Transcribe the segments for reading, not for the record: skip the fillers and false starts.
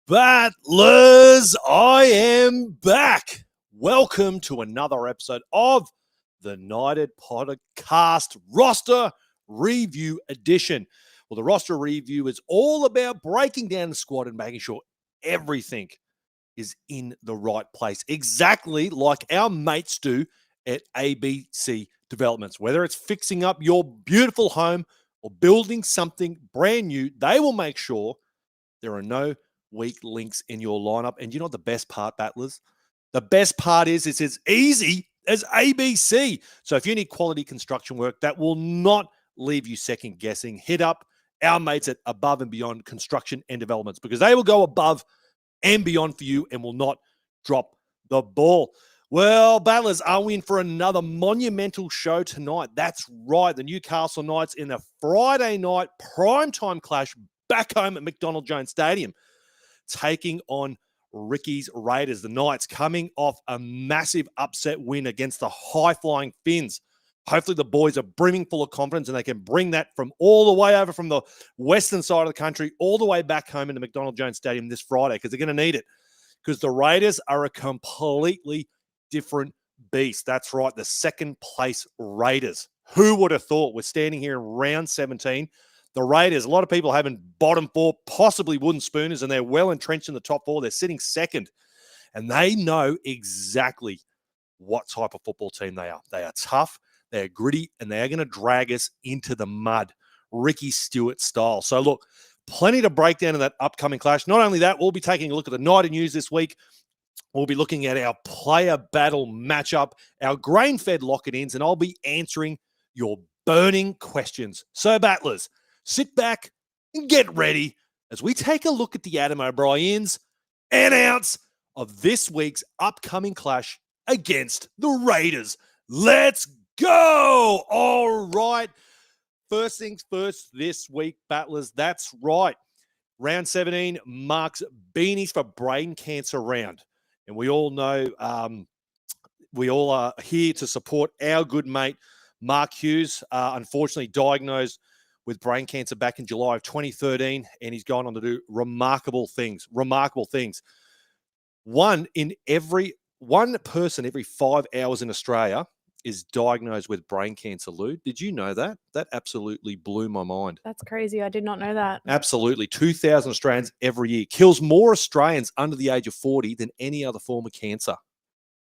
Battlers, I am back. Welcome to another episode of the United Podcast Roster Review Edition. Well, the roster review is all about breaking down the squad and making sure everything is in the right place, exactly like our mates do at ABC Developments. Whether it's fixing up your beautiful home or building something brand new, they will make sure there are no weak links in your lineup. And you know what the best part, Battlers? The best part is it's as easy as ABC. So if you need quality construction work that will not leave you second guessing, hit up our mates at Above and Beyond Construction and Developments, because they will go above and beyond for you and will not drop the ball. Well, Battlers, are we in for another monumental show tonight? That's right. The Newcastle Knights in a Friday night primetime clash back home at McDonald Jones Stadium, taking on Ricky's Raiders. The Knights coming off a massive upset win against the high-flying Finns. Hopefully the boys are brimming full of confidence and they can bring that from all the way over from the western side of the country all the way back home into McDonald Jones Stadium this Friday, because they're going to need it, because the Raiders are a completely different beast. That's right, the second place Raiders. Who would have thought? We're standing here in round 17. The Raiders, a lot of people having bottom four, possibly wooden spooners, and they're well entrenched in the top four. They're sitting second, and they know exactly what type of football team they are. They are tough, they are gritty, and they are going to drag us into the mud, Ricky Stuart style. So look, plenty to break down in that upcoming clash. Not only that, we'll be taking a look at the night of news this week. We'll be looking at our player battle matchup, our grain-fed lock-it-ins, and I'll be answering your burning questions. So Battlers, sit back and get ready as we take a look at the Adam O'Briens and outs of this week's upcoming clash against the Raiders. Let's go! All right. First things first this week, Battlers. That's right. Round 17 marks Beanies for Brain Cancer Round. And we all know we all are here to support our good mate, Mark Hughes, unfortunately diagnosed with brain cancer back in July of 2013, and he's gone on to do remarkable things. One person every 5 hours in Australia is diagnosed with brain cancer, Lou. Did you know that? That absolutely blew my mind. That's crazy. I did not know that. Absolutely. 2,000 Australians every year. Kills more Australians under the age of 40 than any other form of cancer.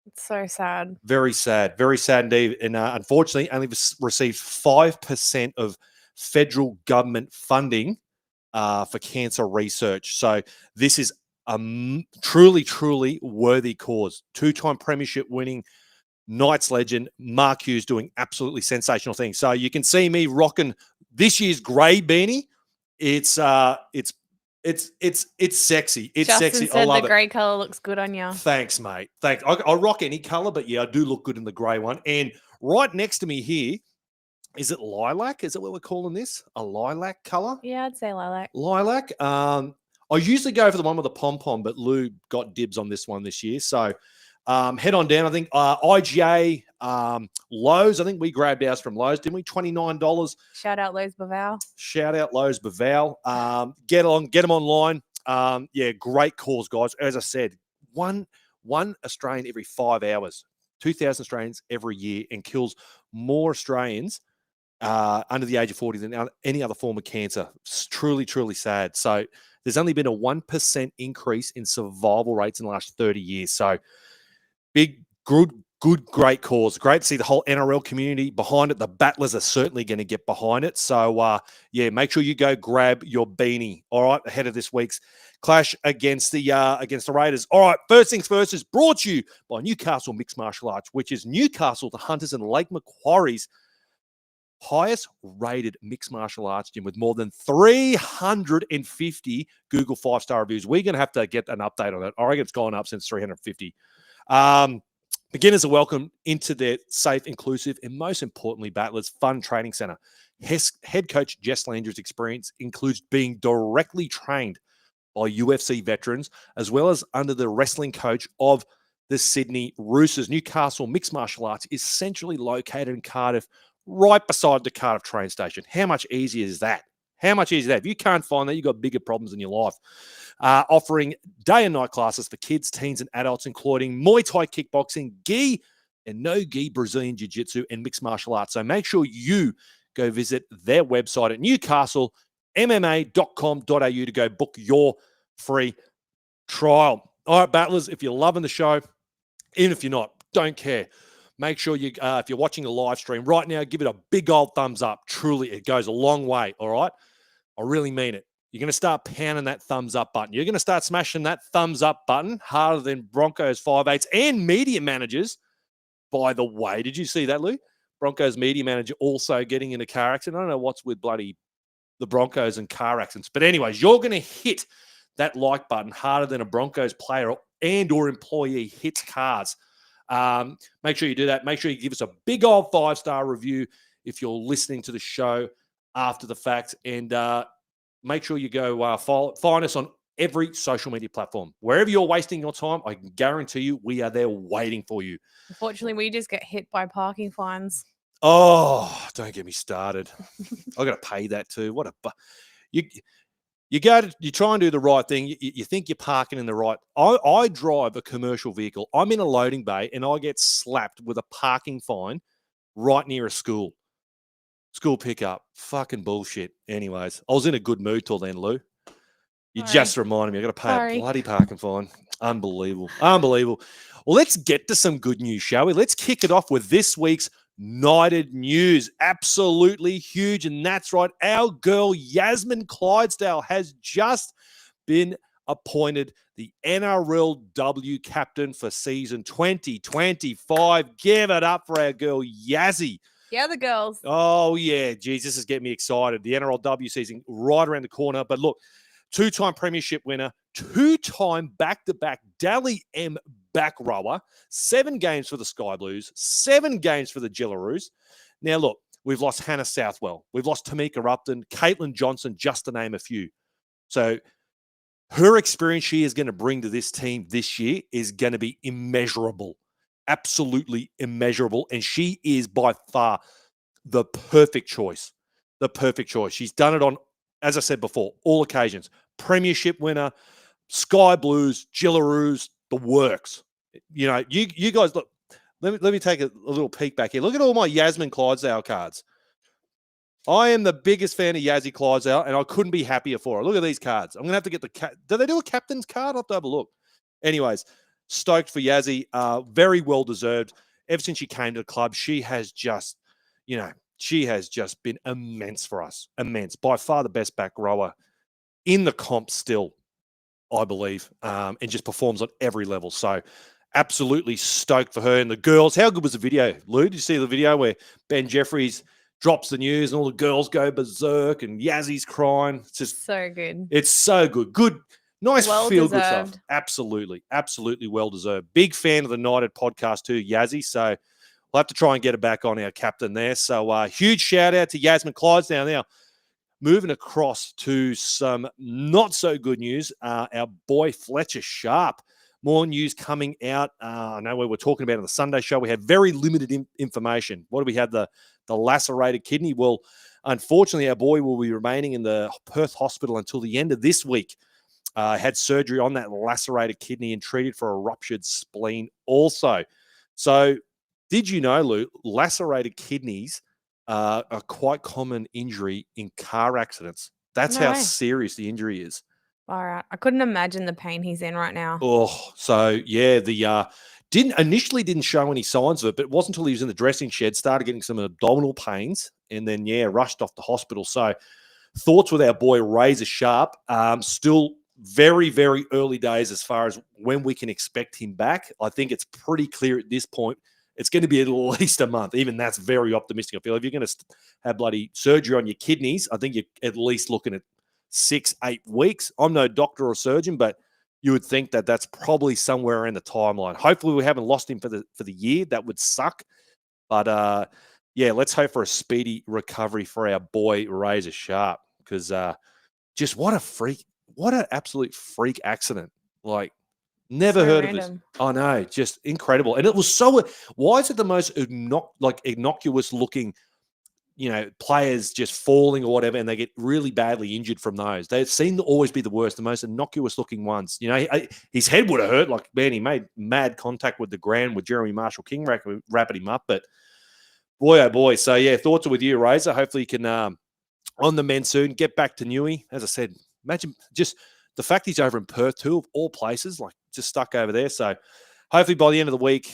It's so sad. Very sad. Very sad indeed. And unfortunately, only received 5% of federal government funding for cancer research. So this is a truly, truly worthy cause. Two-time premiership winning Knights legend Mark Hughes doing absolutely sensational things. So you can see me rocking this year's grey beanie. It's sexy. It's Justin sexy. said I love the grey colour looks good on you. Thanks, mate. Thanks. I rock any colour, but yeah, I do look good in the grey one. And right next to me here, is it lilac? Is that what we're calling this? A lilac colour? Yeah, I'd say lilac. Lilac. I usually go for the one with the pom-pom, but Lou got dibs on this one this year. So head on down. I think IGA, Lowe's. I think we grabbed ours from Lowe's, didn't we? $29. Shout out Lowe's Baval. Shout out Lowe's Baval. Get them online. Yeah, great cause, guys. As I said, one Australian every 5 hours, 2,000 Australians every year, and kills more Australians under the age of 40 than any other form of cancer. It's truly, truly sad. So there's only been a 1% increase in survival rates in the last 30 years. So big, good, great cause. Great to see the whole NRL community behind it. The Battlers are certainly going to get behind it. So, yeah, make sure you go grab your beanie, all right, ahead of this week's clash against the Raiders. All right, first things first is brought to you by Newcastle Mixed Martial Arts, which is Newcastle, the Hunters, and Lake Macquarie's highest rated mixed martial arts gym with more than 350 Google 5-star reviews. We're going to have to get an update on that. I reckon it's gone up since 350. Beginners are welcome into their safe, inclusive, and most importantly, Battlers fun training center. Head coach Jess Landry's experience includes being directly trained by UFC veterans, as well as under the wrestling coach of the Sydney Roosters. Newcastle Mixed Martial Arts is centrally located in Cardiff, right beside the Cardiff train station. How much easier is that? How much easier is that? If you can't find that, you've got bigger problems in your life. Offering day and night classes for kids, teens, and adults, including Muay Thai kickboxing, gi and no-gi Brazilian Jiu-Jitsu, and mixed martial arts. So make sure you go visit their website at newcastlemma.com.au to go book your free trial. All right, battlers, if you're loving the show, even if you're not, don't care. Make sure you, if you're watching a live stream right now, give it a big old thumbs up. Truly, it goes a long way, all right? I really mean it. You're going to start pounding that thumbs up button. You're going to start smashing that thumbs up button harder than Broncos 5'8" and media managers. By the way, did you see that, Lou? Broncos media manager also getting in a car accident. I don't know what's with bloody the Broncos and car accidents. But anyways, you're going to hit that like button harder than a Broncos player and or employee hits cars. Make sure you do that. Make sure you give us a big old 5-star review if you're listening to the show after the fact. And make sure you go find us on every social media platform. Wherever you're wasting your time, I can guarantee you we are there waiting for you. Unfortunately, we just get hit by parking fines. Oh, don't get me started. I got to pay that too. What a you try and do the right thing. You think you're parking in the right. I drive a commercial vehicle. I'm in a loading bay and I get slapped with a parking fine right near a school pickup. Fucking bullshit. Anyways, I was in a good mood till then, Lou. You just reminded me. I got to pay a bloody parking fine. Unbelievable. Well, let's get to some good news, shall we? Let's kick it off with this week's Knighted news. Absolutely huge. And that's right. Our girl, Yasmin Clydesdale, has just been appointed the NRLW captain for season 2025. Give it up for our girl, Yazzie. Yeah, the girls. Oh, yeah. Geez, this is getting me excited. The NRLW season right around the corner. But look, two-time premiership winner, two-time back-to-back Dally M back rower, 7 games for the Sky Blues, 7 games for the Jillaroos. Now, look, we've lost Hannah Southwell. We've lost Tamika Upton, Caitlin Johnson, just to name a few. So her experience she is going to bring to this team this year is going to be immeasurable, absolutely immeasurable. And she is by far the perfect choice. She's done it on, as I said before, all occasions. Premiership winner, Sky Blues, Jillaroos, the works. You know, you guys, look, let me take a little peek back here. Look at all my Yasmin Clydesdale cards. I am the biggest fan of Yazzie Clydesdale, and I couldn't be happier for her. Look at these cards. I'm going to have to get the do they do a captain's card? I'll have to have a look. Anyways, stoked for Yazzie. Very well deserved. Ever since she came to the club, she has just been immense for us. Immense. By far the best back rower in the comp still, I believe, and just performs on every level. So absolutely stoked for her and the girls. How good was the video, Lou? Did you see the video where Ben Jeffries drops the news and all the girls go berserk and Yazzie's crying? It's just so good. It's so good. Good, nice feel-good stuff. Absolutely well-deserved. Big fan of the Knighted podcast too, Yazzie. So we'll have to try and get her back on our captain there. So huge shout-out to Yasmin Clydesdale. Now, moving across to some not-so-good news, our boy Fletcher Sharp. More news coming out. I know we were talking about on the Sunday show. We had very limited information. What do we have? The lacerated kidney. Well, unfortunately, our boy will be remaining in the Perth hospital until the end of this week. Had surgery on that lacerated kidney and treated for a ruptured spleen also. So did you know, Lou, lacerated kidneys are a quite common injury in car accidents? That's how serious the injury is. All right. I couldn't imagine the pain he's in right now. Oh, so yeah, the didn't show any signs of it, but it wasn't until he was in the dressing shed, started getting some abdominal pains, and then rushed off to hospital. So thoughts with our boy Razor Sharp. Still very, very early days as far as when we can expect him back. I think it's pretty clear at this point it's going to be at least a month. Even that's very optimistic. I feel if you're going to have bloody surgery on your kidneys, I think you're at least looking at 6-8 weeks. I'm no doctor or surgeon, but you would think that that's probably somewhere in the timeline. Hopefully we haven't lost him for the year. That would suck. But let's hope for a speedy recovery for our boy Razor Sharp, because just what an absolute freak accident. Like, never heard of this. I know, just incredible. And it was so, why is it the most innocuous looking players just falling or whatever, and they get really badly injured from those. They seem to always be the worst, the most innocuous looking ones. His head would have hurt. Like, man, he made mad contact with the ground with Jeremy Marshall-King wrapping him up. But boy, oh boy. So, yeah, thoughts are with you, Razor. Hopefully you can, on the men soon, get back to Newey. As I said, imagine just the fact he's over in Perth too, of all places, like just stuck over there. So hopefully by the end of the week,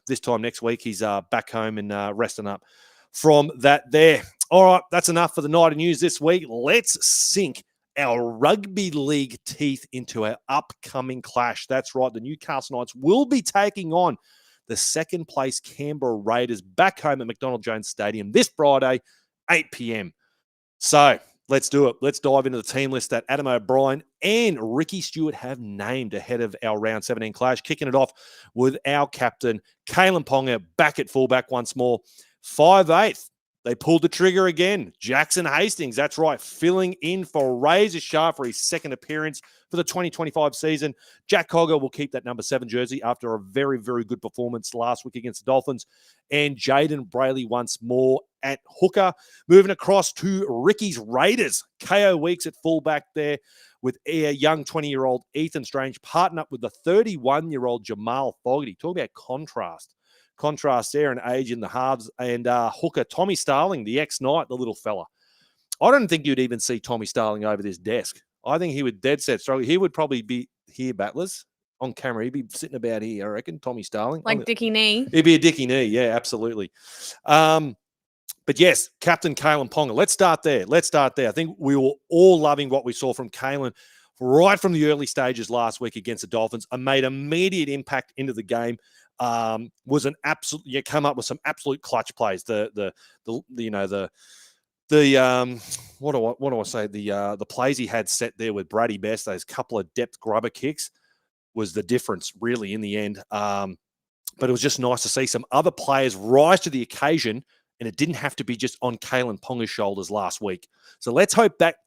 this time next week, he's back home and resting up from that there. All right, that's enough for the night of news this week. Let's sink our rugby league teeth into our upcoming clash. That's right, the Newcastle Knights will be taking on the second place Canberra Raiders back home at McDonald Jones Stadium this Friday, 8 p.m. So let's do it. Let's dive into the team list that Adam O'Brien and Ricky Stuart have named ahead of our round 17 clash. Kicking it off with our captain, Kalen Ponga, back at fullback once more. 5'8". They pulled the trigger again. Jackson Hastings, that's right, filling in for Razor Sharp for his second appearance for the 2025 season. Jack Cogger will keep that number 7 jersey after a very, very good performance last week against the Dolphins. And Jaden Brayley once more at hooker. Moving across to Ricky's Raiders. KO Weeks at fullback there with a young 20-year-old Ethan Strange partnered up with the 31-year-old Jamal Fogarty. Talk about contrast there in age in the halves. And hooker Tommy Starling, the ex-Knight, the little fella. I don't think you'd even see Tommy Starling over this desk. I think he would dead set struggle. He would probably be here, Battlers, on camera. He'd be sitting about here, I reckon, Tommy Starling. Like Dickie Knee. He'd be a Dickie Knee, yeah, absolutely. But yes, Captain Kalen Ponga. Let's start there. I think we were all loving what we saw from Kalen right from the early stages last week against the Dolphins. I made immediate impact into the game. Was an absolute. You come up with some absolute clutch plays. What do I say? The plays he had set there with Brady Best, those couple of depth grubber kicks, was the difference really in the end. But it was just nice to see some other players rise to the occasion, and it didn't have to be just on Kalen Ponga's shoulders last week. So let's hope that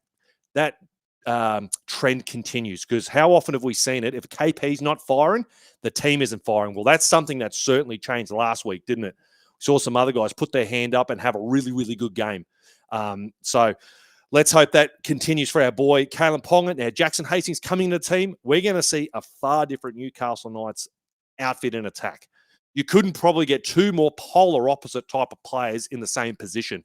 trend continues, because how often have we seen it? If KP's not firing, the team isn't firing. Well, that's something that certainly changed last week, didn't it? We saw some other guys put their hand up and have a really, really good game. So let's hope that continues for our boy, Kalen Ponga. Now, Jackson Hastings coming into the team. We're going to see a far different Newcastle Knights outfit and attack. You couldn't probably get two more polar opposite type of players in the same position.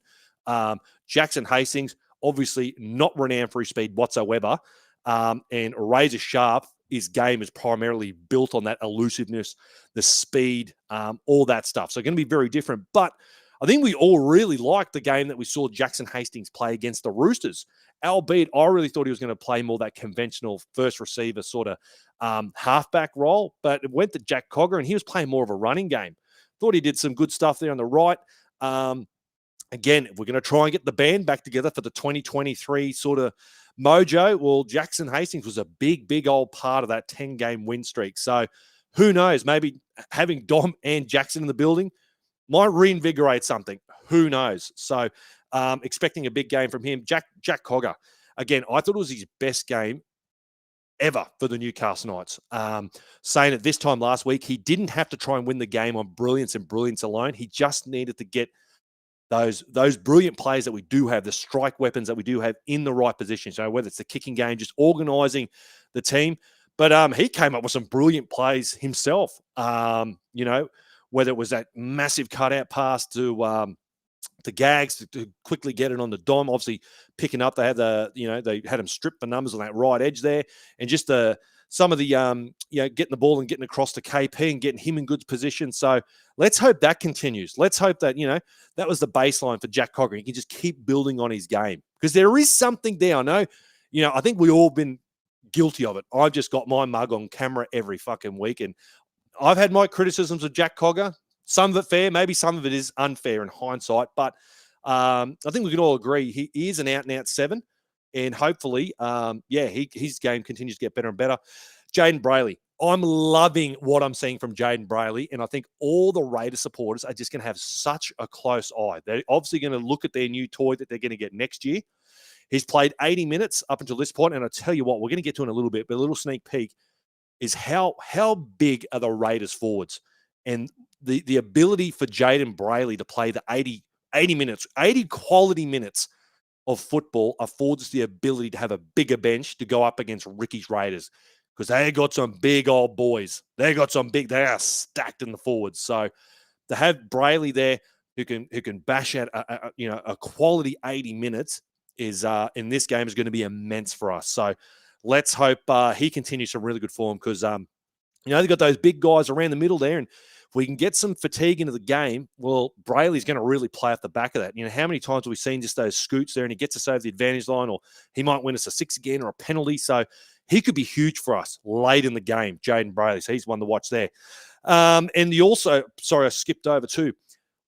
Jackson Hastings, obviously not renowned for his speed whatsoever. And Razor Sharp, his game is primarily built on that elusiveness, the speed, all that stuff. So going to be very different. But I think we all really liked the game that we saw Jackson Hastings play against the Roosters, albeit I really thought he was going to play more that conventional first receiver sort of halfback role. But it went to Jack Cogger, and he was playing more of a running game. Thought he did some good stuff there on the right. Again, if we're going to try and get the band back together for the 2023 sort of mojo, well, Jackson Hastings was a big, big old part of that 10-game win streak. So who knows? Maybe having Dom and Jackson in the building might reinvigorate something. Who knows? So expecting a big game from him. Jack Cogger, again, I thought it was his best game ever for the Newcastle Knights. Saying at this time last week, he didn't have to try and win the game on brilliance and brilliance alone. He just needed to get those brilliant players that we do have, the strike weapons that we do have in the right position. So whether it's the kicking game, just organising the team. But he came up with some brilliant plays himself. Whether it was that massive cutout pass to Gags to quickly get it on the Dom, obviously picking up. They had they had him strip the numbers on that right edge there, and just some of the getting the ball and getting across to KP and getting him in good position. So let's hope that continues. Let's hope that that was the baseline for Jack Cogger. He can just keep building on his game, because there is something there. I know, I think we all been guilty of it. I've just got my mug on camera every fucking week, and I've had my criticisms of Jack Cogger. Some of it fair, maybe some of it is unfair in hindsight, but I think we can all agree he is an out-and-out 7, and hopefully, his game continues to get better and better. Jaden Brayley. I'm loving what I'm seeing from Jaden Brayley, and I think all the Raiders supporters are just going to have such a close eye. They're obviously going to look at their new toy that they're going to get next year. He's played 80 minutes up until this point, and I tell you what, we're going to get to in a little bit, but a little sneak peek is how big are the Raiders forwards, and the ability for Jaden Brayley to play the 80 80 minutes, 80 quality minutes of football affords us the ability to have a bigger bench to go up against Ricky's Raiders because they got some big old boys. They are stacked in the forwards. So to have Brayley there who can bash out a quality 80 minutes is in this game is going to be immense for us. So let's hope he continues some really good form because they've got those big guys around the middle there, and if we can get some fatigue into the game, well, Brayley's going to really play off the back of that. How many times have we seen just those scoots there and he gets us over the advantage line, or he might win us a 6 again or a penalty. So he could be huge for us late in the game, Jaden Brayley. So he's one to watch there. And I skipped over too.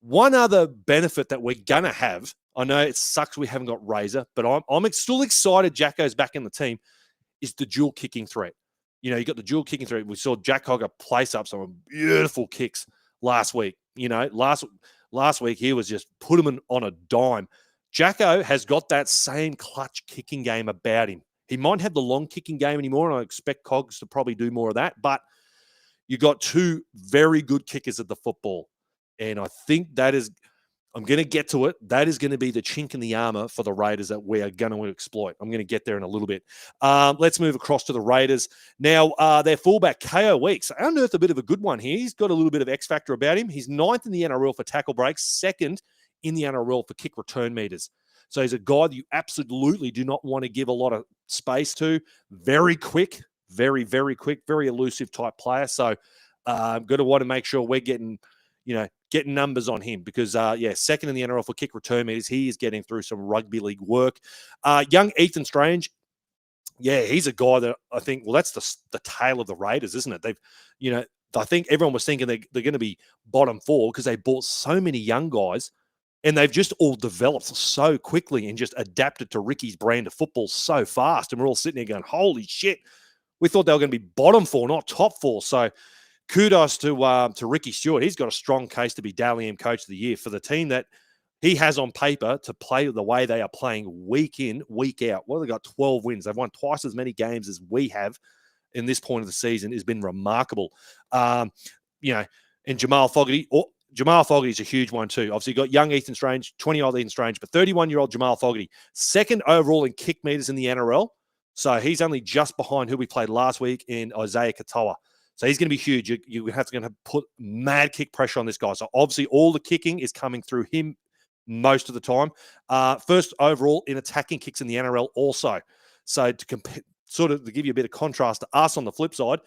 One other benefit that we're going to have, I know it sucks we haven't got Razor, but I'm still excited Jacko's back in the team, is the dual kicking threat. You got the dual kicking threat. We saw Jack Hogger place up some beautiful kicks last week. Last week he was just put him on a dime. Jacko has got that same clutch kicking game about him. He might have the long kicking game anymore, and I expect Cogs to probably do more of that. But you got two very good kickers at the football. And I think I'm going to get to it. That is going to be the chink in the armor for the Raiders that we are going to exploit. I'm going to get there in a little bit. Let's move across to the Raiders. Now, their fullback, KO Weeks. I unearthed a bit of a good one here. He's got a little bit of X factor about him. He's 9th in the NRL for tackle breaks, 2nd in the NRL for kick return meters. So he's a guy that you absolutely do not want to give a lot of space to. Very quick, very, very quick, very elusive type player. So I'm going to want to make sure we're getting numbers on him because, 2nd in the NRL for kick return meters. He is getting through some rugby league work. Young Ethan Strange, he's a guy that I think, well, that's the tail of the Raiders, isn't it? I think everyone was thinking they're going to be bottom 4 because they bought so many young guys and they've just all developed so quickly and just adapted to Ricky's brand of football so fast. And we're all sitting there going, holy shit, we thought they were going to be bottom 4, not top 4. So kudos to Ricky Stuart. He's got a strong case to be Dally M Coach of the Year for the team that he has on paper to play the way they are playing week in, week out. Well, they've got 12 wins. They've won twice as many games as we have in this point of the season. Has been remarkable. And Jamal Fogarty. Jamal Fogarty is a huge one too. Obviously, you got young Ethan Strange, 20-year-old Ethan Strange, but 31-year-old Jamal Fogarty, 2nd overall in kick meters in the NRL. So he's only just behind who we played last week in Isaiah Katoa. So he's going to be huge. You have to put mad kick pressure on this guy. So obviously all the kicking is coming through him most of the time. 1st overall in attacking kicks in the NRL also. So to give you a bit of contrast to us on the flip side,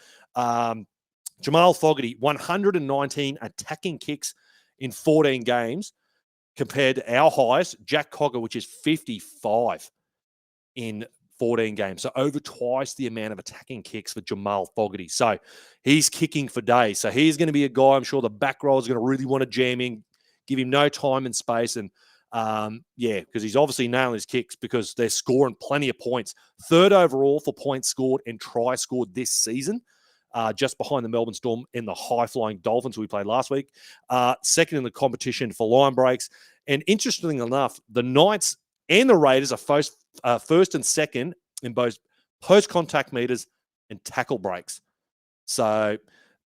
Jamal Fogarty, 119 attacking kicks in 14 games compared to our highest, Jack Cogger, which is 55 in 14 games. So over twice the amount of attacking kicks for Jamal Fogarty. So he's kicking for days. So he's going to be a guy, I'm sure the back row is going to really want to jam in, give him no time and space. And because he's obviously nailing his kicks because they're scoring plenty of points. 3rd overall for points scored and try scored this season. Just behind the Melbourne Storm and the high-flying Dolphins who we played last week. 2nd in the competition for line breaks. And interestingly enough, the Knights and the Raiders are first and 2nd in both post-contact meters and tackle breaks. So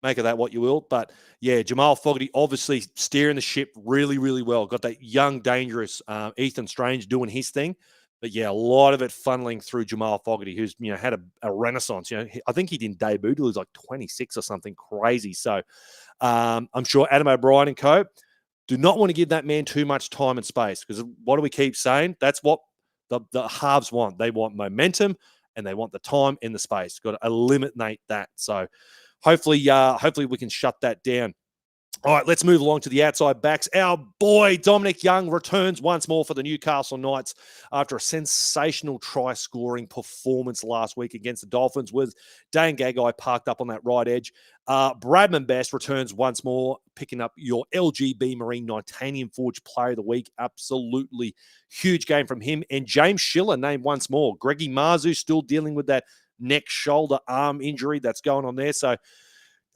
make of that what you will. But, Jamal Fogarty obviously steering the ship really, really well. Got that young, dangerous Ethan Strange doing his thing. But, a lot of it funneling through Jamal Fogarty, who's, had a renaissance. I think he didn't debut till he was like 26 or something crazy. So I'm sure Adam O'Brien and co. do not want to give that man too much time and space because what do we keep saying? That's what the halves want. They want momentum and they want the time and the space. Got to eliminate that. So hopefully we can shut that down. All right, let's move along to the outside backs. Our boy Dominic Young returns once more for the Newcastle Knights after a sensational try-scoring performance last week against the Dolphins with Dane Gagai parked up on that right edge. Bradman Best returns once more, picking up your LGB Marine Titanium Forge Player of the Week. Absolutely huge game from him. And James Schiller named once more. Greggy Marzu still dealing with that neck, shoulder, arm injury that's going on there. So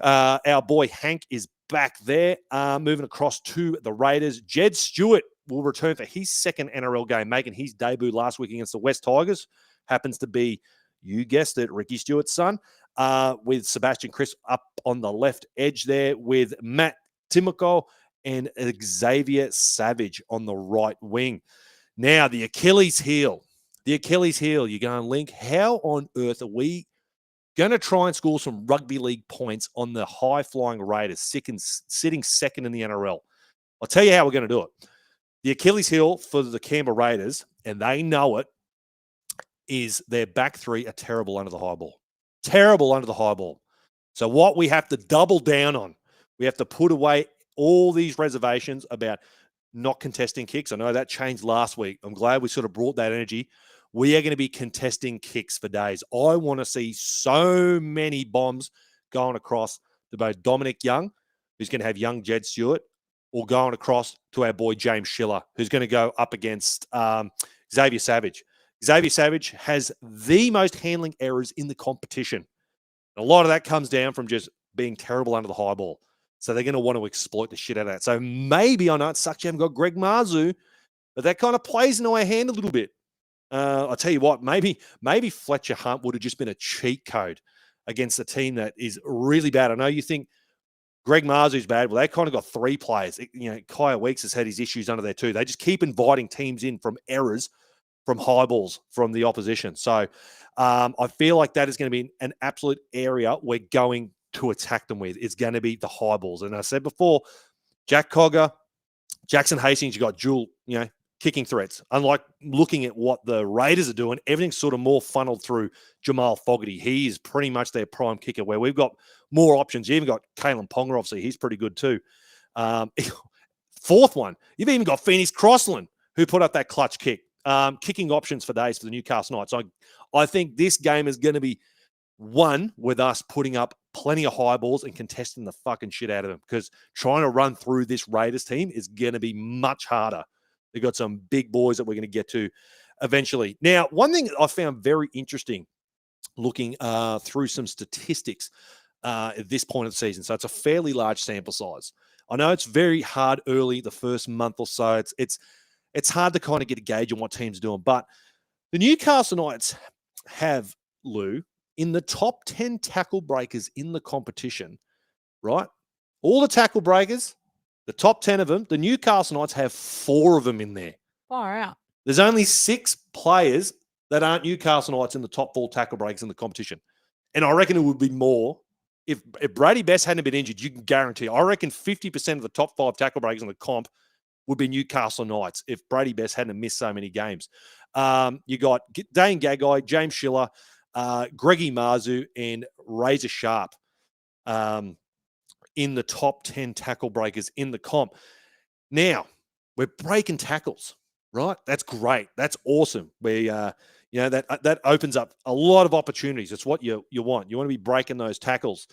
our boy Hank is back there. Moving across to the Raiders, Jed Stewart will return for his 2nd NRL game, making his debut last week against the West Tigers. Happens to be, you guessed it, Ricky Stewart's son, with Sebastian Chris up on the left edge there with Matt Timoko and Xavier Savage on the right wing. Now, the Achilles heel. You're going, Linc, how on earth are we going to try and score some rugby league points on the high-flying Raiders, sitting second in the NRL? I'll tell you how we're going to do it. The Achilles heel for the Canberra Raiders, and they know it, is their back three are terrible under the high ball. Terrible under the high ball. So what we have to double down on, we have to put away all these reservations about not contesting kicks. I know that changed last week. I'm glad we sort of brought that energy. We are going to be contesting kicks for days. I want to see so many bombs going across to both Dominic Young, who's going to have young Jed Stewart, or going across to our boy James Schiller, who's going to go up against Xavier Savage. Xavier Savage has the most handling errors in the competition. A lot of that comes down from just being terrible under the high ball. So they're going to want to exploit the shit out of that. So maybe, I know it sucks you haven't got Greg Marzu, but that kind of plays into our hand a little bit. I'll tell you what, maybe Fletcher Hunt would have just been a cheat code against a team that is really bad. I know you think Greg Marzu's bad. Well, they kind of got three players. Kaya Weeks has had his issues under there too. They just keep inviting teams in from errors, from high balls from the opposition. So I feel like that is going to be an absolute area we're going to attack them with. It's going to be the high balls. And I said before, Jack Cogger, Jackson Hastings, you got dual, kicking threats. Unlike looking at what the Raiders are doing, everything's sort of more funneled through Jamal Fogarty. He is pretty much their prime kicker, where we've got more options. You even got Kalen Ponga, obviously. He's pretty good too. Fourth one, you've even got Phoenix Crossland, who put up that clutch kick. Kicking options for days for the Newcastle Knights. So I think this game is going to be one with us putting up plenty of high balls and contesting the fucking shit out of them, because trying to run through this Raiders team is going to be much harder. They've got some big boys that we're going to get to eventually. Now, one thing I found very interesting looking through some statistics at this point of the season. So it's a fairly large sample size. I know it's very hard early, the first month or so. It's hard to kind of get a gauge on what teams are doing. But the Newcastle Knights have, Lou, in the top 10 tackle breakers in the competition, right? All the tackle breakers, the top 10 of them, the Newcastle Knights have 4 of them in there. Far out. There's only 6 players that aren't Newcastle Knights in the top 4 tackle breakers in the competition. And I reckon it would be more. If Brady Best hadn't been injured, you can guarantee, I reckon 50% of the top 5 tackle breakers in the comp would be Newcastle Knights if Brady Best hadn't missed so many games. You got Dane Gagai, James Schiller, Greggy Marzu, and Razor Sharp in the top 10 tackle breakers in the comp. Now, we're breaking tackles, right? That's great. That's awesome. That opens up a lot of opportunities. It's what you want. You want to be breaking those tackles.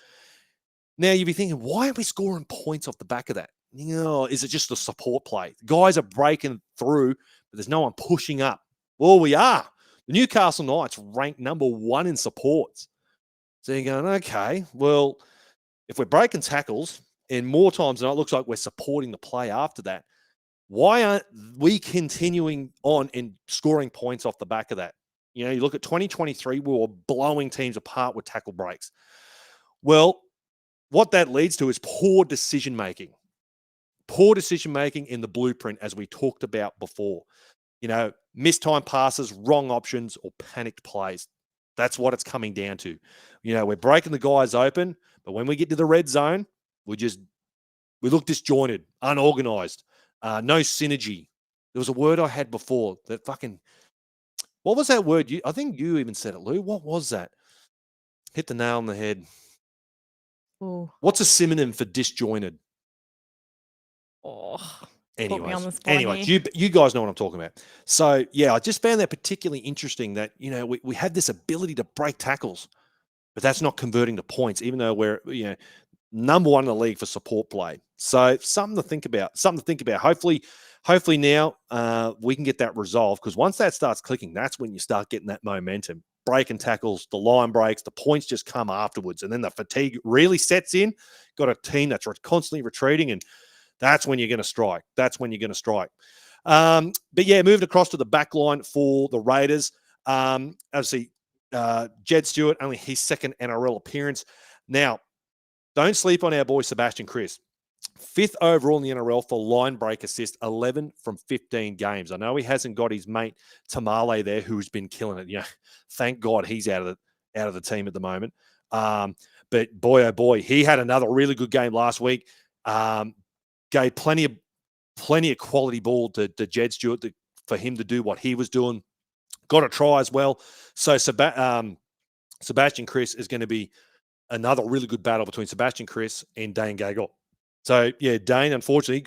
Now, you'd be thinking, why are we scoring points off the back of that? Is it just a support play? Guys are breaking through, but there's no one pushing up. Well, we are. The Newcastle Knights ranked number 1 in supports. So you're going, okay, well, if we're breaking tackles, and more times than not, it looks like we're supporting the play after that, why aren't we continuing on and scoring points off the back of that? You look at 2023, we were blowing teams apart with tackle breaks. Well, what that leads to is poor decision-making. Poor decision-making in the blueprint, as we talked about before. Missed time passes, wrong options, or panicked plays. That's what it's coming down to. We're breaking the guys open, but when we get to the red zone, we look disjointed, unorganized, no synergy. There was a word I had before that what was that word? I think you even said it, Lou. What was that? Hit the nail on the head. Ooh. What's a synonym for disjointed? Oh, Anyways, you guys know what I'm talking about. So, yeah, I just found that particularly interesting that, we had this ability to break tackles, but that's not converting to points, even though we're, number 1 in the league for support play. So something to think about. Hopefully now we can get that resolved, because once that starts clicking, that's when you start getting that momentum. Breaking tackles, the line breaks, the points just come afterwards, and then the fatigue really sets in. Got a team that's constantly retreating, and that's when you're going to strike. But yeah, moving across to the back line for the Raiders. Obviously, Jed Stewart, only his 2nd NRL appearance. Now, don't sleep on our boy Sebastian Kris. 5th overall in the NRL for line break assist, 11 from 15 games. I know he hasn't got his mate Tamale there, who's been killing it. Yeah, thank God he's out of the team at the moment. But boy, oh boy, he had another really good game last week. Gave plenty of quality ball to Jed Stewart for him to do what he was doing. Got a try as well. So Sebastian Chris is going to be another really good battle between Sebastian Chris and Dane Gagai. So, yeah, Dane, unfortunately,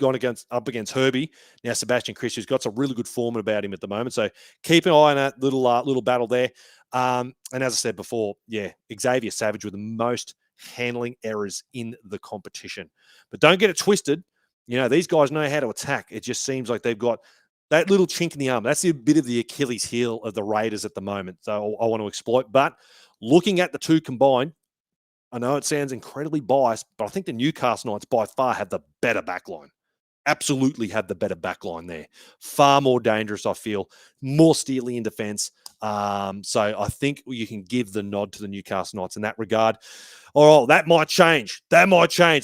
up against Herbie. Now, Sebastian Chris, who's got some really good form about him at the moment. So, keep an eye on that little battle there. And as I said before, yeah, Xavier Savage with the most handling errors in the competition. But don't get it twisted. You know, these guys know how to attack. It just seems like they've got that little chink in the arm. That's a bit of the Achilles heel of the Raiders at the moment. So, I want to exploit. But looking at the two combined, I know it sounds incredibly biased, but I think the Newcastle Knights by far have the better backline. Absolutely have the better backline there. Far more dangerous, I feel. More steely in defense. So I think you can give the nod to the Newcastle Knights in that regard. All right, that might change.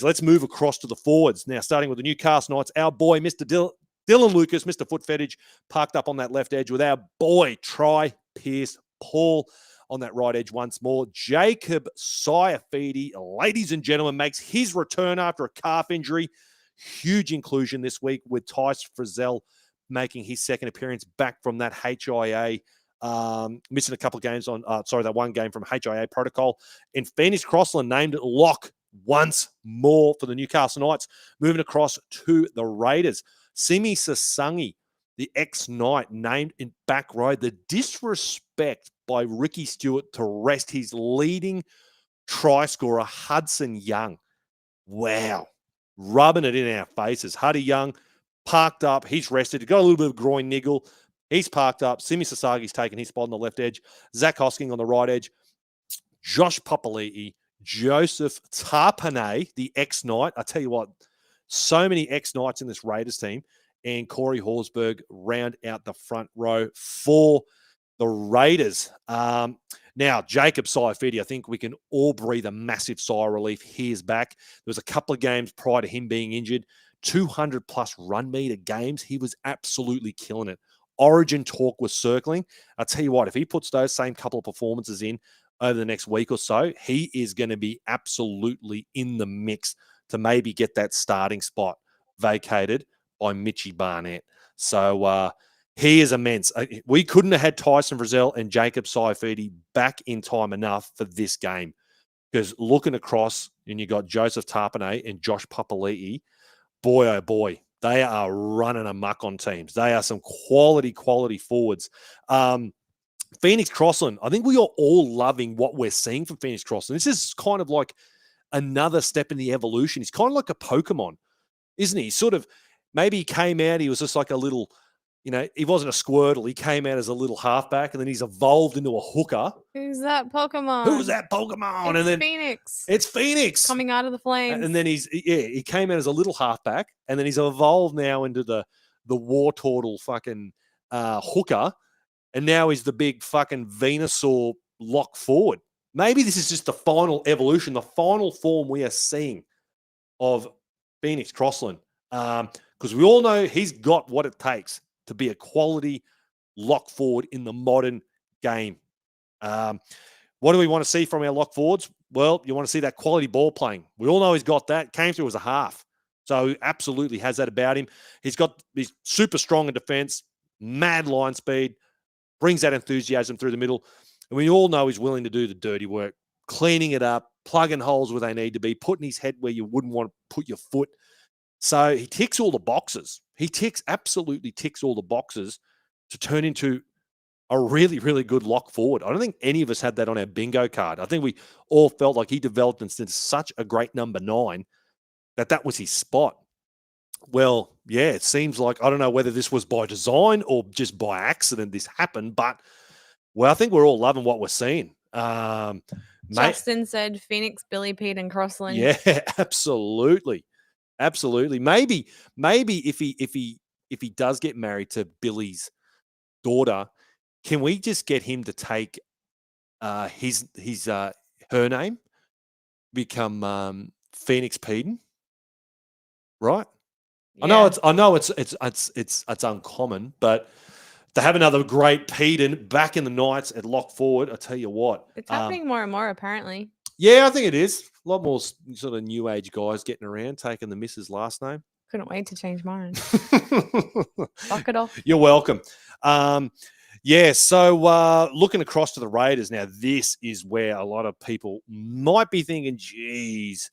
Let's move across to the forwards. Now, starting with the Newcastle Knights, our boy, Mr. Dylan Lucas, Mr. Foot Fetish, parked up on that left edge with our boy, Try Pierce Paul on that right edge once more. Jacob Saifidi, ladies and gentlemen, makes his return after a calf injury. Huge inclusion this week with Tice Frizzell making his second appearance back from that HIA, missing a couple of games that one game from HIA protocol. And Phoenix Crossland named it lock once more for the Newcastle Knights. Moving across to the Raiders. Simi Sasangi, the ex-Knight, named in back row. The disrespect by Ricky Stuart to rest his leading try scorer, Hudson Young. Wow. Rubbing it in our faces. Huddy Young parked up. He's rested. He got a little bit of groin niggle. He's parked up. Simi Sasagi's taken his spot on the left edge. Zach Hosking on the right edge. Josh Papali'i, Joseph Tarpanay, the ex-Knight. I tell you what, so many ex-Knights in this Raiders team. And Corey Horsburgh round out the front row for the Raiders. Now, Jacob Saifidi, I think we can all breathe a massive sigh of relief. He is back. There was a couple of games prior to him being injured. 200-plus run meter games. He was absolutely killing it. Origin talk was circling. I'll tell you what, if he puts those same couple of performances in over the next week or so, he is going to be absolutely in the mix to maybe get that starting spot vacated by Mitchie Barnett. So he is immense. We couldn't have had Tyson Frizzell and Jacob Saifidi back in time enough for this game, because looking across, and you got Joseph Tarpanay and Josh Papali'i, boy, oh boy, they are running amok on teams. They are some quality forwards. Phoenix Crossland, I think we are all loving what we're seeing from Phoenix Crossland. This is kind of like another step in the evolution. He's kind of like a Pokemon, isn't he? Sort of, maybe he came out, he was just like a little, he wasn't a Squirtle. He came out as a little halfback, and then he's evolved into a hooker. Who's that Pokemon? Who's that Pokemon? It's and then Phoenix. It's Phoenix Coming out of the flames. And then he came out as a little halfback, and then he's evolved now into the war turtle fucking hooker, and now he's the big fucking Venusaur lock forward. Maybe this is just the final evolution, the final form we are seeing of Phoenix Crossland, because we all know he's got what it takes to be a quality lock forward in the modern game. What do we want to see from our lock forwards? Well, you want to see that quality ball playing. We all know he's got that. Came through as a half. So he absolutely has that about him. He's super strong in defense, mad line speed, brings that enthusiasm through the middle. And we all know he's willing to do the dirty work, cleaning it up, plugging holes where they need to be, putting his head where you wouldn't want to put your foot. So he ticks all the boxes. He absolutely ticks all the boxes to turn into a really, really good lock forward. I don't think any of us had that on our bingo card. I think we all felt like he developed into such a great number 9 that was his spot. Well, yeah, it seems like, I don't know whether this was by design or just by accident this happened, but, well, I think we're all loving what we're seeing. Justin said Phoenix, Billy Pete, and Crossland. Yeah, absolutely. Absolutely. Maybe if he does get married to Billy's daughter, can we just get him to take her name, become Phoenix Peden, right? Yeah. I know it's uncommon, but to have another great Peden back in the Knights at lock forward, I tell you what. It's happening more and more, apparently. Yeah, I think it is. A lot more sort of new age guys getting around, taking the missus' last name. Couldn't wait to change mine. Fuck it off. You're welcome. Yeah, so looking across to the Raiders now, this is where a lot of people might be thinking, geez,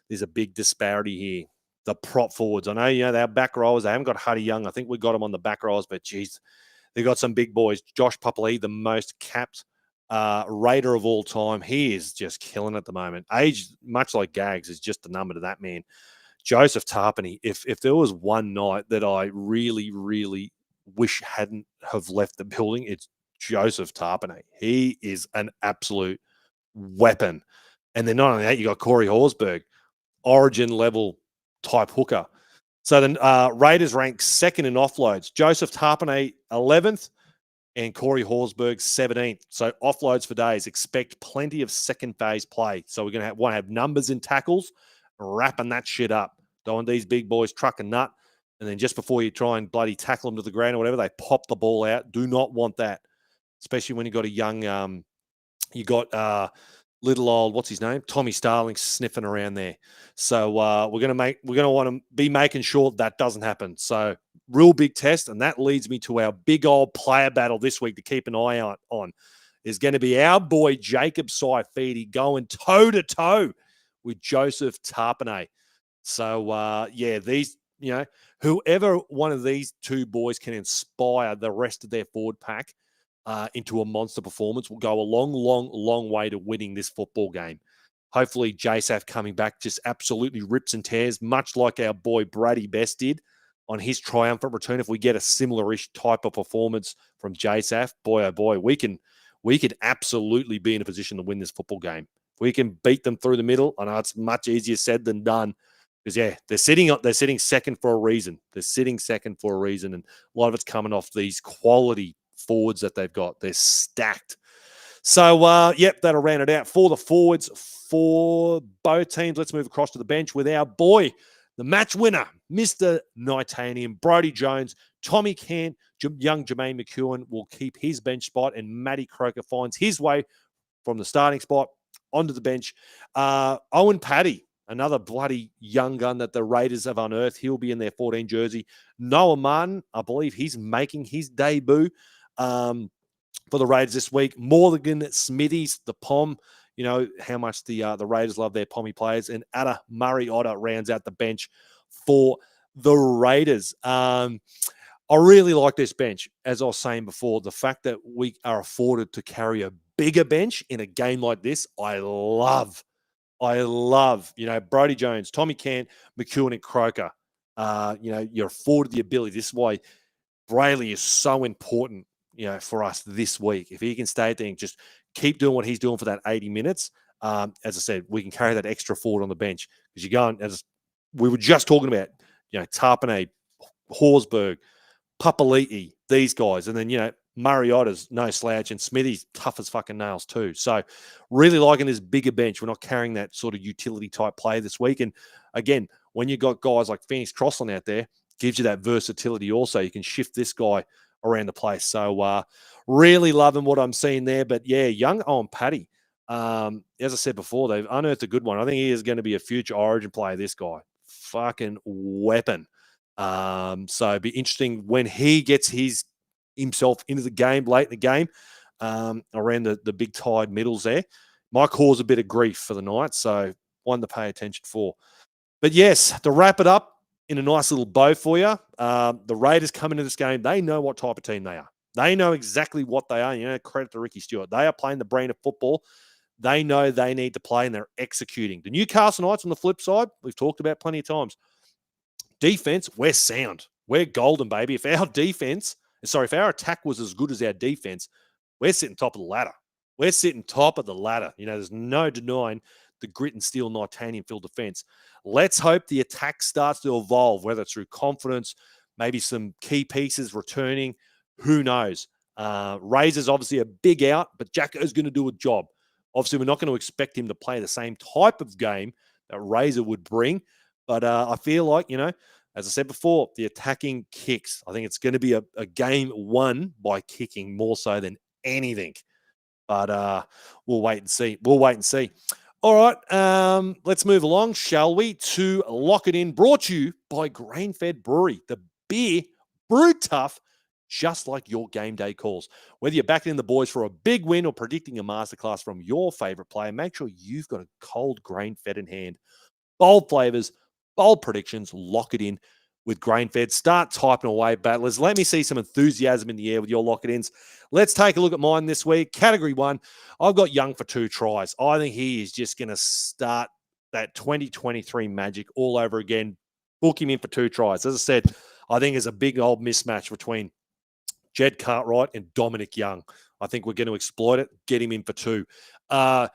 there's a big disparity here. The prop forwards. I know, they're back rowers. They haven't got Huddy Young. I think we got him on the back rowers, but geez, they got some big boys. Josh Papali'i, the most capped Raider of all time. He is just killing at the moment. Age, much like Gags, is just a number to that man. Joseph Tarpany, if there was one night that I really, really wish hadn't have left the building, it's Joseph Tarpany. He is an absolute weapon. And then not only that, you got Corey Horsburgh, origin level type hooker. So then Raiders rank second in offloads. Joseph Tarpany 11th and Corey Horsburgh 17th. So offloads for days. Expect plenty of second phase play. So we're going to want to have numbers in tackles, wrapping that shit up. Don't want these big boys truck a nut. And then just before you try and bloody tackle them to the ground or whatever, they pop the ball out. Do not want that. Especially when you got a young, little old, what's his name? Tommy Starling sniffing around there. So we're going to want to be making sure that doesn't happen. So real big test. And that leads me to our big old player battle this week to keep an eye out on is going to be our boy Jacob Saifidi going toe to toe with Joseph Tarpany. So these, whoever one of these two boys can inspire the rest of their forward pack into a monster performance will go a long, long, long way to winning this football game. Hopefully, JSAF coming back just absolutely rips and tears, much like our boy Brady Best did on his triumphant return. If we get a similar-ish type of performance from JSAF, boy, oh boy, we can absolutely be in a position to win this football game. If we can beat them through the middle, I know it's much easier said than done. Because, they're sitting second for a reason. They're sitting second for a reason. And a lot of it's coming off these quality forwards that they've got. They're stacked. So, that'll round it out for the forwards for both teams. Let's move across to the bench with our boy, the match winner, Mr. Nitanium, Brodie Jones, Tommy Cant, young Jermaine McEwen will keep his bench spot, and Matty Croker finds his way from the starting spot onto the bench. Owen Paddy, another bloody young gun that the Raiders have unearthed. He'll be in their 14 jersey. Noah Martin, I believe he's making his debut for the Raiders this week. Morgan Smithies, the Pom, how much the Raiders love their Pommy players. And Ada Murray Otter rounds out the bench for the Raiders. I really like this bench. As I was saying before, the fact that we are afforded to carry a bigger bench in a game like this, I love, Brodie Jones, Tommy Cant, McEwen, and Croker. You're afforded the ability. This is why Brayley is so important, for us this week. If he can stay there and just keep doing what he's doing for that 80 minutes, as I said, we can carry that extra forward on the bench. Because you're going, as we were just talking about, Tarpany, Horsburgh, Papali'i, these guys. And then, Mariotta's no slouch, and Smithy's tough as fucking nails too. So really liking this bigger bench. We're not carrying that sort of utility type play this week. And again, when you got guys like Phoenix Crossland out there, gives you that versatility also. You can shift this guy around the place. So really loving what I'm seeing there. But young Owen Paddy, as I said before, they've unearthed a good one. I think he is going to be a future Origin player, this guy. Fucking weapon. So it'd be interesting when he gets himself into the game late in the game, around the big tide middles there. Might cause a bit of grief for the Knights, so one to pay attention for. But yes, to wrap it up in a nice little bow for you, the Raiders come into this game. They know what type of team they are. They know exactly what they are. Credit to Ricky Stuart. They are playing the brand of football they know they need to play, and they're executing. The Newcastle Knights on the flip side, we've talked about plenty of times. Defense, we're sound. We're golden, baby. If our attack was as good as our defense, we're sitting top of the ladder. We're sitting top of the ladder. There's no denying the grit and steel Nitanium-filled defense. Let's hope the attack starts to evolve, whether it's through confidence, maybe some key pieces returning. Who knows? Razor's obviously a big out, but Jacko's going to do a job. Obviously, we're not going to expect him to play the same type of game that Razor would bring, But I feel like, as I said before, the attacking kicks. I think it's going to be a game won by kicking more so than anything. But we'll wait and see. All right, let's move along, shall we, to Lock It In, brought to you by Grain-Fed Brewery. The beer brewed tough, just like your game day calls. Whether you're backing in the boys for a big win or predicting a masterclass from your favorite player, make sure you've got a cold grain-fed in hand. Bold flavors, bold predictions, lock it in with Grain-Fed. Start typing away, battlers. Let me see some enthusiasm in the air with your lock-it-ins. Let's take a look at mine this week. Category 1, I've got Young for 2 tries. I think he is just going to start that 2023 magic all over again. Book him in for 2 tries. As I said, I think there's a big old mismatch between Jed Cartwright and Dominic Young. I think we're going to exploit it, get him in for 2. Our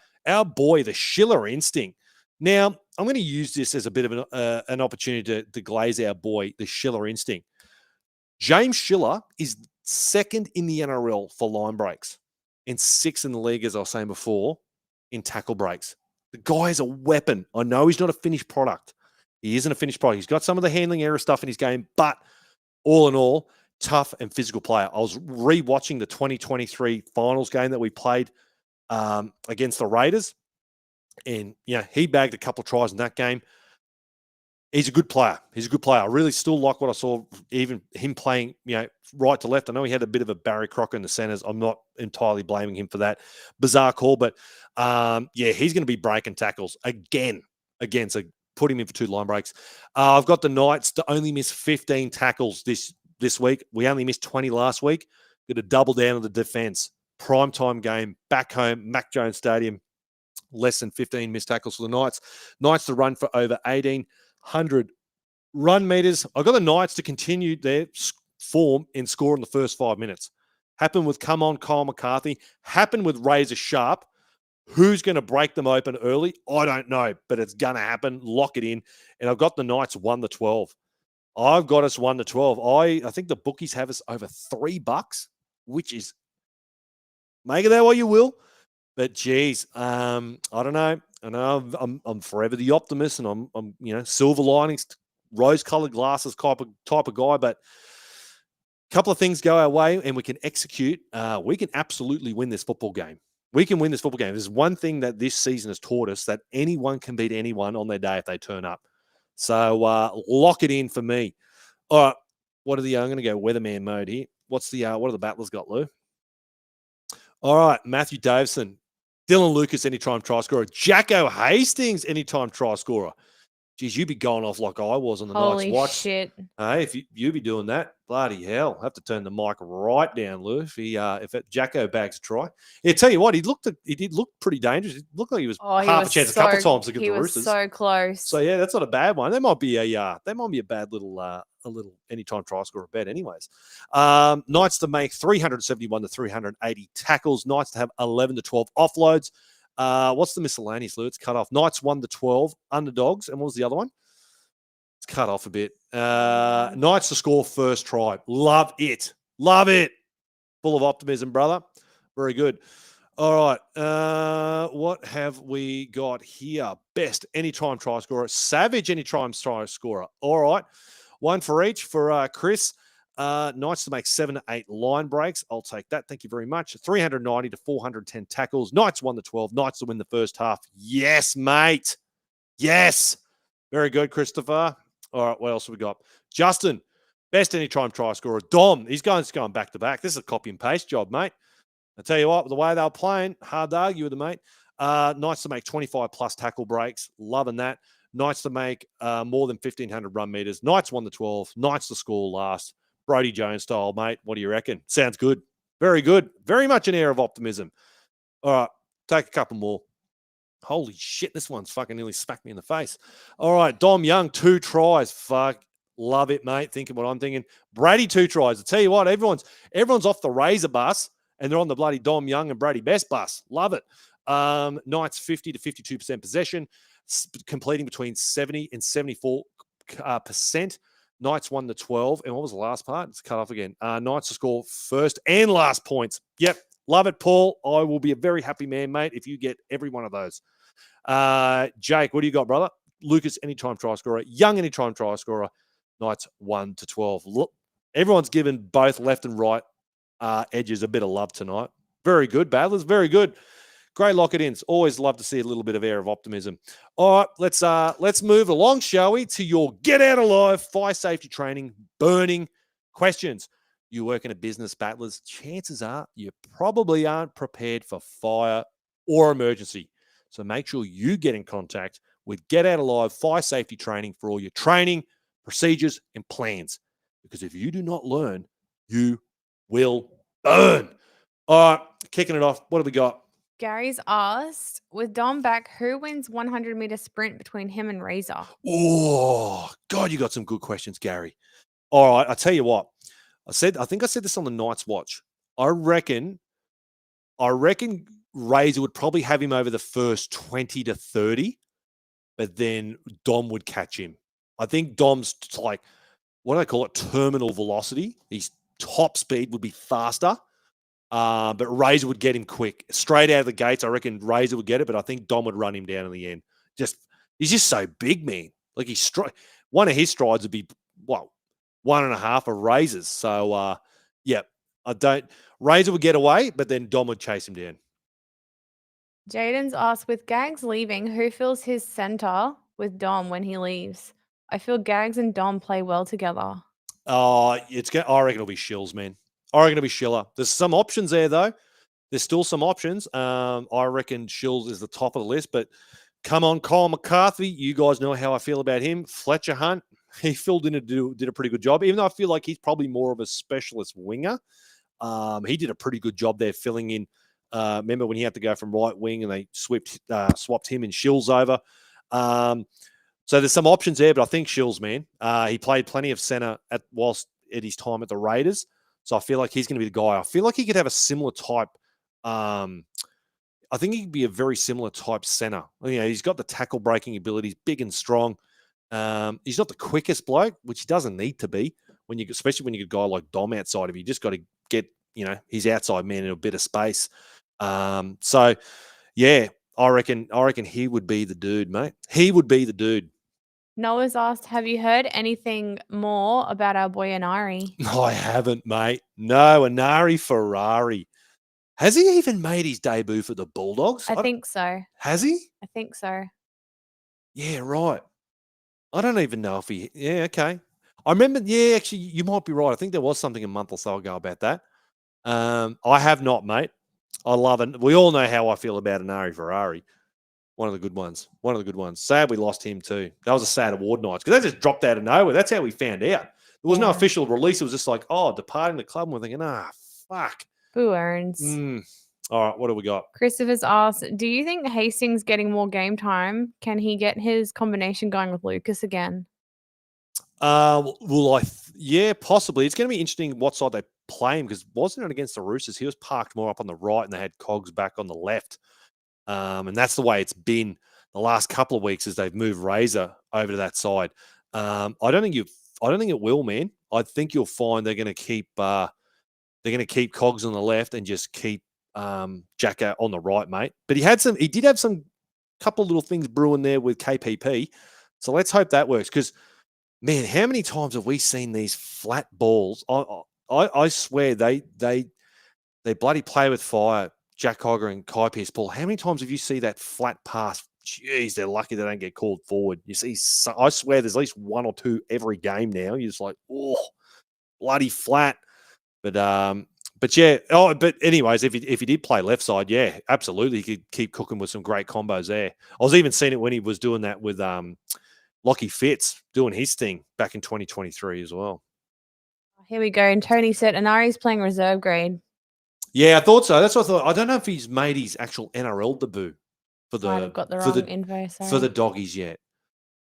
boy, the Schiller Instinct. Now, I'm going to use this as a bit of an opportunity to glaze our boy, the Schiller Instinct. James Schiller is second in the NRL for line breaks and 6th in the league, as I was saying before, in tackle breaks. The guy is a weapon. I know he's not a finished product. He isn't a finished product. He's got some of the handling error stuff in his game, but all in all, tough and physical player. I was re-watching the 2023 finals game that we played against the Raiders. And, he bagged a couple of tries in that game. He's a good player. I really still like what I saw, even him playing, right to left. I know he had a bit of a Barry Crocker in the centers. I'm not entirely blaming him for that. Bizarre call, but, he's going to be breaking tackles again. So put him in for 2 line breaks. I've got the Knights to only miss 15 tackles this week. We only missed 20 last week. Got to double down on the defense. Primetime game, back home, McDonald Jones Stadium. Less than 15 missed tackles for the Knights. Knights to run for over 1,800 run meters. I've got the Knights to continue their form and score in the first 5 minutes. Happened with Kyle McCarthy. Happened with Razor Sharp. Who's going to break them open early? I don't know, but it's going to happen. Lock it in. And I've got the Knights 1-12. I've got us 1-12. I think the bookies have us over $3, which is, make it that what you will. But geez, I don't know. I know I'm forever the optimist, and I'm silver linings, rose-colored glasses type of guy. But a couple of things go our way, and we can execute. We can absolutely win this football game. There's one thing that this season has taught us, that anyone can beat anyone on their day if they turn up. So lock it in for me. All right, I'm going to go weatherman mode here. What have the battlers got, Lou? All right, Matthew Davison. Dylan Lucas, anytime try scorer. Jacko Hastings, anytime try scorer. Geez, you'd be going off like I was on the Night's Watch. Holy shit. Hey, if you be doing that, bloody hell. I'll have to turn the mic right down, Lou, if Jacko bags a try. Yeah, tell you what, he did look pretty dangerous. It looked like he was half a chance a couple of times against the Roosters. He was so close. So yeah, that's not a bad one. That might be a bad little anytime try scorer bet anyways. Knights to make 371 to 380 tackles. Knights to have 11 to 12 offloads. What's the miscellaneous, Lou? It's cut off. Knights 1-12 underdogs. And what was the other one? It's cut off a bit. Knights to score first try. Love it. Full of optimism, brother. Very good. All right. What have we got here? Best anytime try scorer. Savage anytime try scorer. All right. One for each for Chris. Knights to make 7 to 8 line breaks. I'll take that. Thank you very much. 390 to 410 tackles. Knights 1-12. Knights to win the first half. Yes, mate. Yes. Very good, Christopher. All right, what else have we got? Justin, best anytime try scorer. Dom, he's going back to back. This is a copy and paste job, mate. I tell you what, the way they were playing, hard to argue with them, mate. Knights to make 25 plus tackle breaks. Loving that. Knights to make more than 1,500 run meters. Knights 1-12. Knights to score last. Brody Jones style, mate. What do you reckon? Sounds good. Very good. Very much an air of optimism. All right, take a couple more. Holy shit, this one's fucking nearly smacked me in the face. All right, Dom Young, 2 tries. Fuck, love it, mate. Thinking what I'm thinking. Brady, 2 tries. I tell you what, everyone's off the Razor bus, and they're on the bloody Dom Young and Brady Best bus. Love it. Knights 50 to 52% possession, completing between 70 and 74%. Knights 1-12. And what was the last part? It's cut off again. Knights to score first and last points. Yep. Love it, Paul. I will be a very happy man, mate, if you get every one of those. Jake, what do you got, brother? Lucas, anytime try scorer. Young, anytime try scorer. Knights 1 to 12. Look, everyone's given both left and right edges a bit of love tonight. Very good, Battlers. Very good. Great lock-it-ins. Always love to see a little bit of air of optimism. All right, let's move along, shall we, to your get out alive fire safety training burning questions. You work in a business, Battlers. Chances are you probably aren't prepared for fire or emergency. So make sure you get in contact with Get Out Alive fire safety training for all your training, procedures, and plans. Because if you do not learn, you will burn. All right, kicking it off. What have we got? Gary's asked, with Dom back, who wins 100-meter sprint between him and Razor? Oh, God, you got some good questions, Gary. All right, I'll tell you what. I think I said this on the Night's Watch. I reckon Razor would probably have him over the first 20 to 30, but then Dom would catch him. I think Dom's like, what do they call it? Terminal velocity. His top speed would be faster, but Razor would get him quick. Straight out of the gates, I reckon Razor would get it, but I think Dom would run him down in the end. He's just so big, man. Like one of his strides would be, 1.5 of Razor's. So, Razor would get away, but then Dom would chase him down. Jaden's asked, with Gags leaving, who fills his center with Dom when he leaves? I feel Gags and Dom play well together. I reckon it'll be Shills, man. I reckon it'll be Schiller. There's some options there, though. There's still some options. I reckon Shills is the top of the list, but come on, Kyle McCarthy. You guys know how I feel about him. Fletcher Hunt, he filled in did a pretty good job, even though I feel like he's probably more of a specialist winger. He did a pretty good job there filling in. Remember when he had to go from right wing and they swapped him and Shills over. So there's some options there, but I think Shills, man. He played plenty of center whilst at his time at the Raiders. So I feel like he's going to be the guy. I feel like he could have a similar type. I think he could be a very similar type center. He's got the tackle breaking abilities, big and strong. He's not the quickest bloke, which he doesn't need to be. Especially when you get a guy like Dom outside of you, just got to get his outside man in a bit of space. So yeah, I reckon he would be the dude, mate. He would be the dude. Noah's asked, have you heard anything more about our boy Anari? No, I haven't, mate. No, Anari Ferrari. Has he even made his debut for the Bulldogs? I think so. Has he? I think so. Yeah, right. I don't even know if he... Yeah, okay. I remember... Yeah, actually, you might be right. I think there was something a month or so ago about that. I have not, mate. I love it. We all know how I feel about Anari Ferrari. One of the good ones. Sad we lost him too. That was a sad award night because that just dropped out of nowhere. That's how we found out. There was no official release. It was just like, departing the club. And we're thinking, fuck. Boo earns. All right, what do we got? Christopher's asked, do you think Hastings getting more game time? Can he get his combination going with Lucas again? Yeah, possibly. It's going to be interesting what side they play him because wasn't it against the Roosters? He was parked more up on the right and they had Cogs back on the left. And that's the way it's been the last couple of weeks as they've moved Razor over to that side. I don't think it will, man. I think you'll find they're going to keep Cogs on the left and just keep Jacko on the right, mate. But he did have some couple of little things brewing there with KPP. So let's hope that works because, man, how many times have we seen these flat balls? I swear they bloody play with fire. Jack Hogger and Kai Pearce-Paul. How many times have you seen that flat pass? Jeez, they're lucky they don't get called forward. You see, I swear there's at least one or two every game now. You're just like, bloody flat. But yeah. But anyways, if he did play left side, yeah, absolutely, he could keep cooking with some great combos there. I was even seeing it when he was doing that with Lockie Fitz doing his thing back in 2023 as well. Here we go. And Tony said Anari's playing reserve grade. Yeah, I thought so. That's what I thought. I don't know if he's made his actual NRL debut for the Doggies yet.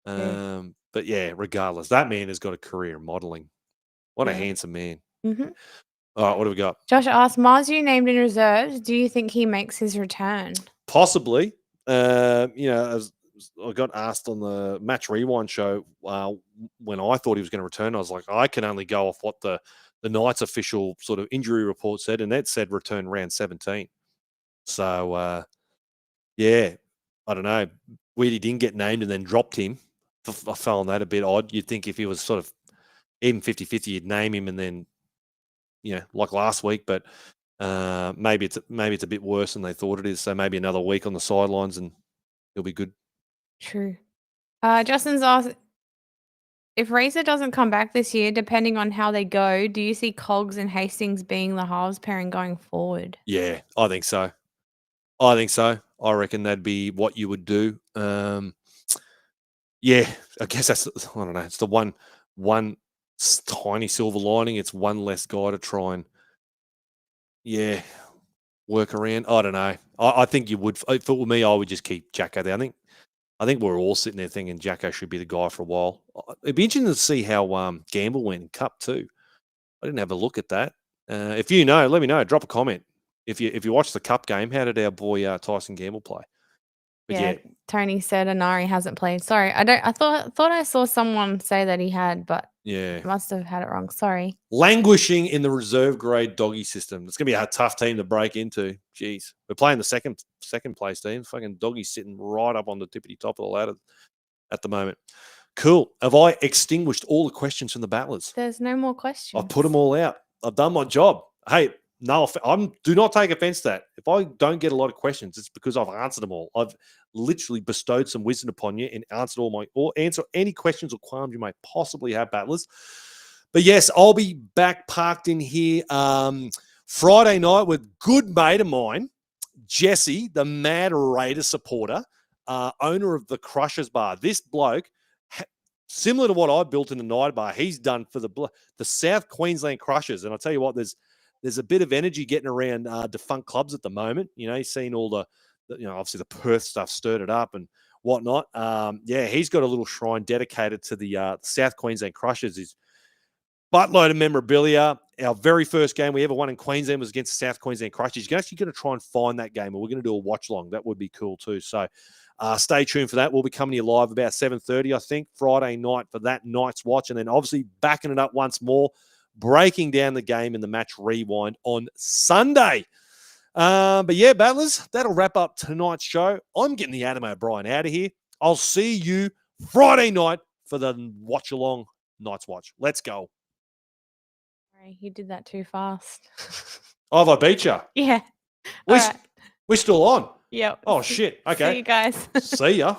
But yeah, regardless, that man has got a career in modelling. What a handsome man. Mm-hmm. All right, what do we got? Josh asked, Marzu named in reserves. Do you think he makes his return? Possibly. As I got asked on the Match Rewind show when I thought he was going to return, I was like, I can only go off what the Knights official sort of injury report said, and that said return round 17. So, yeah, I don't know. weird he didn't get named and then dropped him. I found that a bit odd. You'd think if he was sort of even 50-50, you'd name him and then, like last week. But maybe it's a bit worse than they thought it is. So maybe another week on the sidelines and he'll be good. True. Justin's asked, if Razor doesn't come back this year, depending on how they go, do you see Cogs and Hastings being the halves pairing going forward? Yeah, I think so. I reckon that'd be what you would do. Yeah, I guess that's, I don't know. It's the one tiny silver lining. It's one less guy to try and, work around. I don't know. I think you would. If it were me, I would just keep Jacko there. I think we're all sitting there thinking Jacko should be the guy for a while. It'd be interesting to see how Gamble went in Cup too. I didn't have a look at that. If you know, let me know. Drop a comment. If you watch the Cup game, how did our boy Tyson Gamble play? But yeah, Tony said Anari hasn't played. Sorry, I thought I saw someone say that he had, but I must have had it wrong. Sorry. Languishing in the reserve grade doggy system. It's gonna be a tough team to break into. Jeez, we're playing the second place team. Fucking doggy's sitting right up on the tippity top of the ladder at the moment. Cool. Have I extinguished all the questions from the battlers? There's no more questions. I've put them all out. I've done my job. Hey, no, do not take offense to that. If I don't get a lot of questions, it's because I've answered them all. I've literally bestowed some wisdom upon you and answered answer any questions or qualms you may possibly have, battlers. But yes, I'll be back parked in here Friday night with good mate of mine, Jesse, the Mad Raider supporter, owner of the Crushers Bar. This bloke, similar to what I built in the Night Bar, he's done for the South Queensland Crushers. And I'll tell you what, there's a bit of energy getting around defunct clubs at the moment. He's seen all the obviously the Perth stuff stirred it up and whatnot. He's got a little shrine dedicated to the South Queensland Crushers. His buttload of memorabilia. Our very first game we ever won in Queensland was against the South Queensland Crushers. You're actually going to try and find that game, and we're going to do a watch long. That would be cool too. So stay tuned for that. We'll be coming to you live about 7:30, I think, Friday night for that night's watch, and then obviously backing it up once more, breaking down the game in the match rewind on Sunday. But yeah, battlers, that'll wrap up tonight's show. I'm getting the Adam O'Brien out of here. I'll see you Friday night for the watch-along night's watch. Let's go. You did that too fast. Oh, have I beat you? Yeah. We're still on. Yep. Oh, shit. Okay. See you guys. See ya.